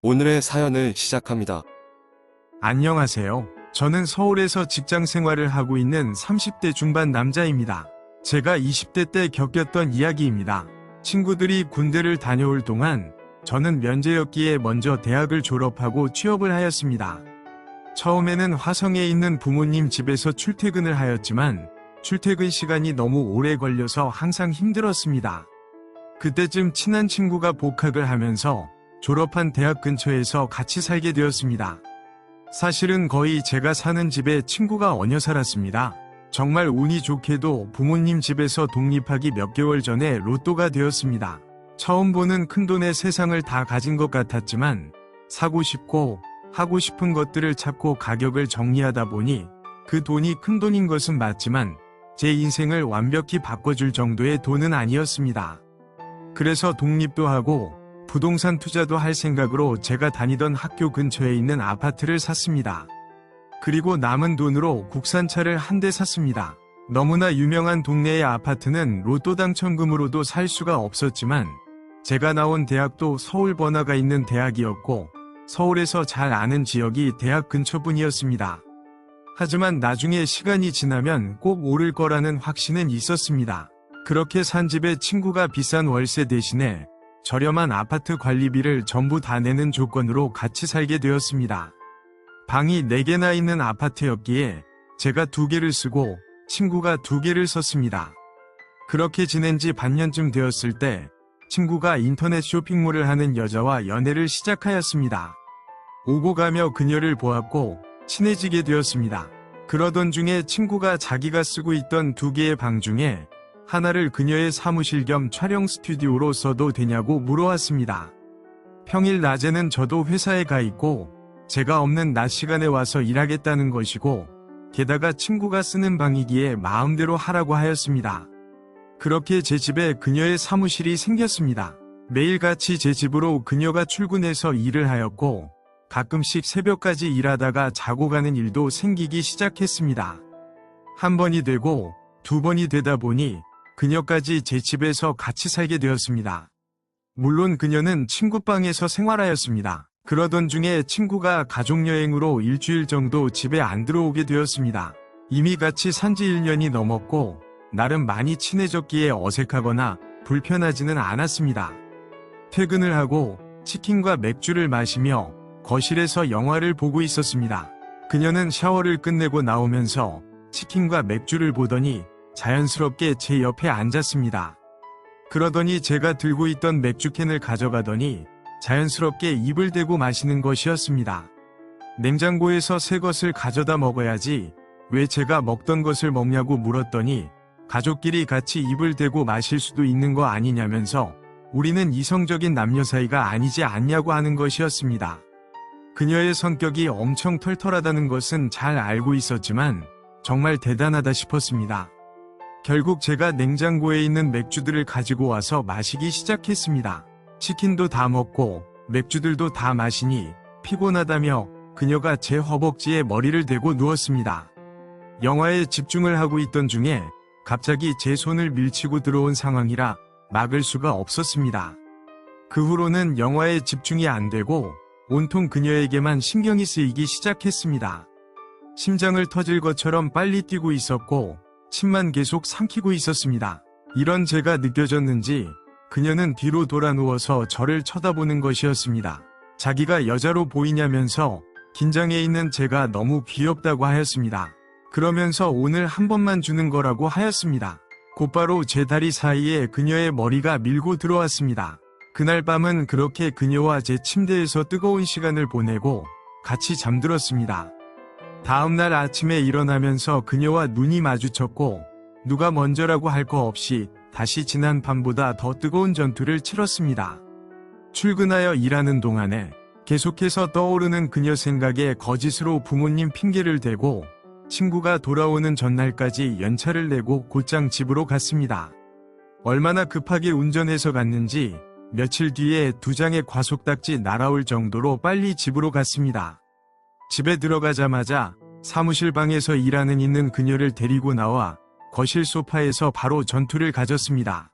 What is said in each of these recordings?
오늘의 사연을 시작합니다. 안녕하세요. 저는 서울에서 직장 생활을 하고 있는 30대 중반 남자입니다. 제가 20대 때 겪었던 이야기입니다. 친구들이 군대를 다녀올 동안 저는 면제였기에 먼저 대학을 졸업하고 취업을 하였습니다. 처음에는 화성에 있는 부모님 집에서 출퇴근을 하였지만 출퇴근 시간이 너무 오래 걸려서 항상 힘들었습니다. 그때쯤 친한 친구가 복학을 하면서 졸업한 대학 근처에서 같이 살게 되었습니다. 사실은 거의 제가 사는 집에 친구가 얹혀 살았습니다. 정말 운이 좋게도 부모님 집에서 독립하기 몇 개월 전에 로또가 되었습니다. 처음 보는 큰돈에 세상을 다 가진 것 같았지만 사고 싶고 하고 싶은 것들을 찾고 가격을 정리하다 보니 그 돈이 큰돈인 것은 맞지만 제 인생을 완벽히 바꿔줄 정도의 돈은 아니었습니다. 그래서 독립도 하고 부동산 투자도 할 생각으로 제가 다니던 학교 근처에 있는 아파트를 샀습니다. 그리고 남은 돈으로 국산차를 한 대 샀습니다. 너무나 유명한 동네의 아파트는 로또 당첨금으로도 살 수가 없었지만 제가 나온 대학도 서울 번화가 있는 대학이었고 서울에서 잘 아는 지역이 대학 근처뿐이었습니다. 하지만 나중에 시간이 지나면 꼭 오를 거라는 확신은 있었습니다. 그렇게 산 집에 친구가 비싼 월세 대신에 저렴한 아파트 관리비를 전부 다 내는 조건으로 같이 살게 되었습니다. 방이 4개나 있는 아파트였기에 제가 2개를 쓰고 친구가 2개를 썼습니다. 그렇게 지낸 지 반년쯤 되었을 때 친구가 인터넷 쇼핑몰을 하는 여자와 연애를 시작하였습니다. 오고 가며 그녀를 보았고 친해지게 되었습니다. 그러던 중에 친구가 자기가 쓰고 있던 2개의 방 중에 하나를 그녀의 사무실 겸 촬영 스튜디오로 써도 되냐고 물어왔습니다. 평일 낮에는 저도 회사에 가 있고 제가 없는 낮 시간에 와서 일하겠다는 것이고 게다가 친구가 쓰는 방이기에 마음대로 하라고 하였습니다. 그렇게 제 집에 그녀의 사무실이 생겼습니다. 매일같이 제 집으로 그녀가 출근해서 일을 하였고 가끔씩 새벽까지 일하다가 자고 가는 일도 생기기 시작했습니다. 한 번이 되고 2번이 되다 보니 그녀까지 제 집에서 같이 살게 되었습니다. 물론 그녀는 친구방에서 생활하였습니다. 그러던 중에 친구가 가족여행으로 일주일 정도 집에 안 들어오게 되었습니다. 이미 같이 산지 1년이 넘었고 나름 많이 친해졌기에 어색하거나 불편하지는 않았습니다. 퇴근을 하고 치킨과 맥주를 마시며 거실에서 영화를 보고 있었습니다. 그녀는 샤워를 끝내고 나오면서 치킨과 맥주를 보더니 자연스럽게 제 옆에 앉았습니다. 그러더니 제가 들고 있던 맥주캔을 가져가더니 자연스럽게 입을 대고 마시는 것이었습니다. 냉장고에서 새 것을 가져다 먹어야지 왜 제가 먹던 것을 먹냐고 물었더니 가족끼리 같이 입을 대고 마실 수도 있는 거 아니냐면서 우리는 이성적인 남녀 사이가 아니지 않냐고 하는 것이었습니다. 그녀의 성격이 엄청 털털하다는 것은 잘 알고 있었지만 정말 대단하다 싶었습니다. 결국 제가 냉장고에 있는 맥주들을 가지고 와서 마시기 시작했습니다. 치킨도 다 먹고 맥주들도 다 마시니 피곤하다며 그녀가 제 허벅지에 머리를 대고 누웠습니다. 영화에 집중을 하고 있던 중에 갑자기 제 손을 밀치고 들어온 상황이라 막을 수가 없었습니다. 그 후로는 영화에 집중이 안 되고 온통 그녀에게만 신경이 쓰이기 시작했습니다. 심장을 터질 것처럼 빨리 뛰고 있었고 침만 계속 삼키고 있었습니다. 이런 제가 느껴졌는지 그녀는 뒤로 돌아 누워서 저를 쳐다보는 것이었습니다. 자기가 여자로 보이냐면서 긴장해 있는 제가 너무 귀엽다고 하였습니다. 그러면서 오늘 한 번만 주는 거라고 하였습니다. 곧바로 제 다리 사이에 그녀의 머리가 밀고 들어왔습니다. 그날 밤은 그렇게 그녀와 제 침대에서 뜨거운 시간을 보내고 같이 잠들었습니다. 다음날 아침에 일어나면서 그녀와 눈이 마주쳤고 누가 먼저라고 할 거 없이 다시 지난 밤보다 더 뜨거운 전투를 치렀습니다. 출근하여 일하는 동안에 계속해서 떠오르는 그녀 생각에 거짓으로 부모님 핑계를 대고 친구가 돌아오는 전날까지 연차를 내고 곧장 집으로 갔습니다. 얼마나 급하게 운전해서 갔는지 며칠 뒤에 2장의 과속딱지 날아올 정도로 빨리 집으로 갔습니다. 집에 들어가자마자 사무실 방에서 일하는 있는 그녀를 데리고 나와 거실 소파에서 바로 전투를 가졌습니다.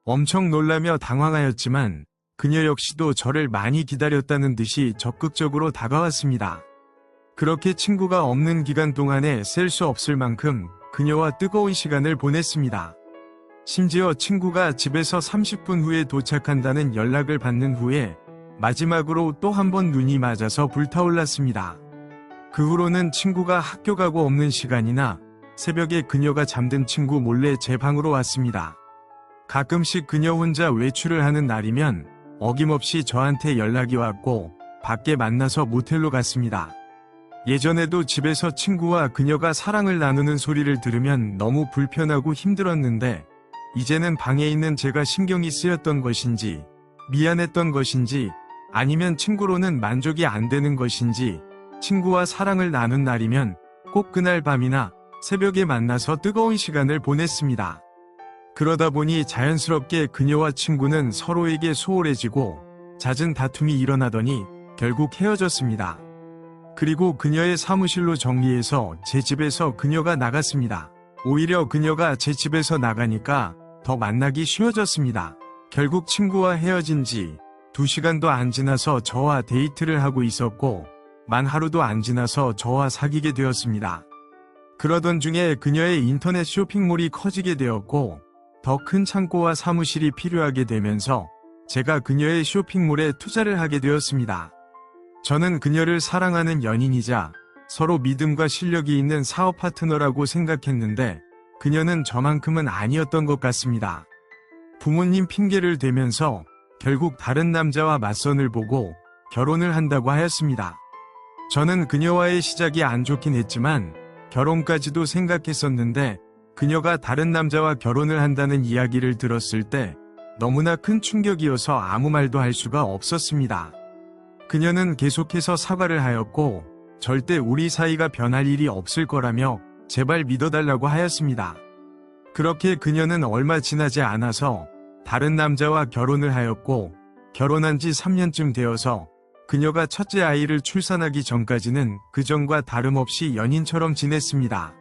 엄청 놀라며 당황하였지만 그녀 역시도 저를 많이 기다렸다는 듯이 적극적으로 다가왔습니다. 그렇게 친구가 없는 기간 동안에 셀 수 없을 만큼 그녀와 뜨거운 시간을 보냈습니다. 심지어 친구가 집에서 30분 후에 도착한다는 연락을 받는 후에 마지막으로 또 한 번 눈이 맞아서 불타올랐습니다. 그 후로는 친구가 학교 가고 없는 시간이나 새벽에 그녀가 잠든 친구 몰래 제 방으로 왔습니다. 가끔씩 그녀 혼자 외출을 하는 날이면 어김없이 저한테 연락이 왔고 밖에 만나서 모텔로 갔습니다. 예전에도 집에서 친구와 그녀가 사랑을 나누는 소리를 들으면 너무 불편하고 힘들었는데 이제는 방에 있는 제가 신경이 쓰였던 것인지 미안했던 것인지 아니면 친구로는 만족이 안 되는 것인지 친구와 사랑을 나눈 날이면 꼭 그날 밤이나 새벽에 만나서 뜨거운 시간을 보냈습니다. 그러다 보니 자연스럽게 그녀와 친구는 서로에게 소홀해지고 잦은 다툼이 일어나더니 결국 헤어졌습니다. 그리고 그녀의 사무실로 정리해서 제 집에서 그녀가 나갔습니다. 오히려 그녀가 제 집에서 나가니까 더 만나기 쉬워졌습니다. 결국 친구와 헤어진 지 2시간도 안 지나서 저와 데이트를 하고 있었고 만 하루도 안 지나서 저와 사귀게 되었습니다. 그러던 중에 그녀의 인터넷 쇼핑몰이 커지게 되었고 더 큰 창고와 사무실이 필요하게 되면서 제가 그녀의 쇼핑몰에 투자를 하게 되었습니다. 저는 그녀를 사랑하는 연인이자 서로 믿음과 실력이 있는 사업 파트너라고 생각했는데 그녀는 저만큼은 아니었던 것 같습니다. 부모님 핑계를 대면서 결국 다른 남자와 맞선을 보고 결혼을 한다고 하였습니다. 저는 그녀와의 시작이 안 좋긴 했지만 결혼까지도 생각했었는데 그녀가 다른 남자와 결혼을 한다는 이야기를 들었을 때 너무나 큰 충격이어서 아무 말도 할 수가 없었습니다. 그녀는 계속해서 사과를 하였고 절대 우리 사이가 변할 일이 없을 거라며 제발 믿어달라고 하였습니다. 그렇게 그녀는 얼마 지나지 않아서 다른 남자와 결혼을 하였고 결혼한 지 3년쯤 되어서 그녀가 첫째 아이를 출산하기 전까지는 그전과 다름없이 연인처럼 지냈습니다.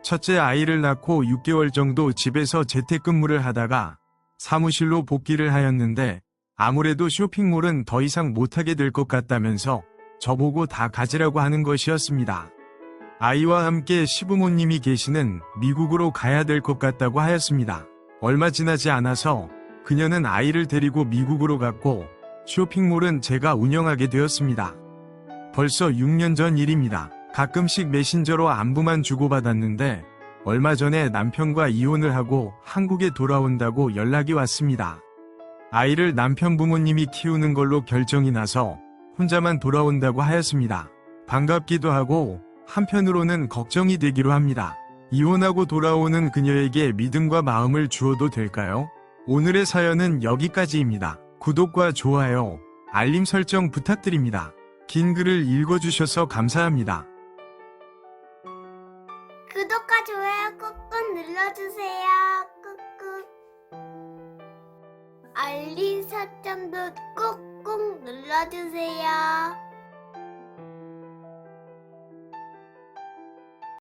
첫째 아이를 낳고 6개월 정도 집에서 재택근무를 하다가 사무실로 복귀를 하였는데 아무래도 쇼핑몰은 더 이상 못하게 될 것 같다면서 저보고 다 가지라고 하는 것이었습니다. 아이와 함께 시부모님이 계시는 미국으로 가야 될 것 같다고 하였습니다. 얼마 지나지 않아서 그녀는 아이를 데리고 미국으로 갔고 쇼핑몰은 제가 운영하게 되었습니다. 벌써 6년 전 일입니다. 가끔씩 메신저로 안부만 주고받았는데 얼마 전에 남편과 이혼을 하고 한국에 돌아온다고 연락이 왔습니다. 아이를 남편 부모님이 키우는 걸로 결정이 나서 혼자만 돌아온다고 하였습니다. 반갑기도 하고 한편으로는 걱정이 되기로 합니다. 이혼하고 돌아오는 그녀에게 믿음과 마음을 주어도 될까요? 오늘의 사연은 여기까지입니다. 구독과 좋아요, 알림 설정 부탁드립니다. 긴 글을 읽어주셔서 감사합니다. 구독과 좋아요 꾹꾹 눌러주세요. 꾹꾹. 알림 설정도 꾹꾹 눌러주세요.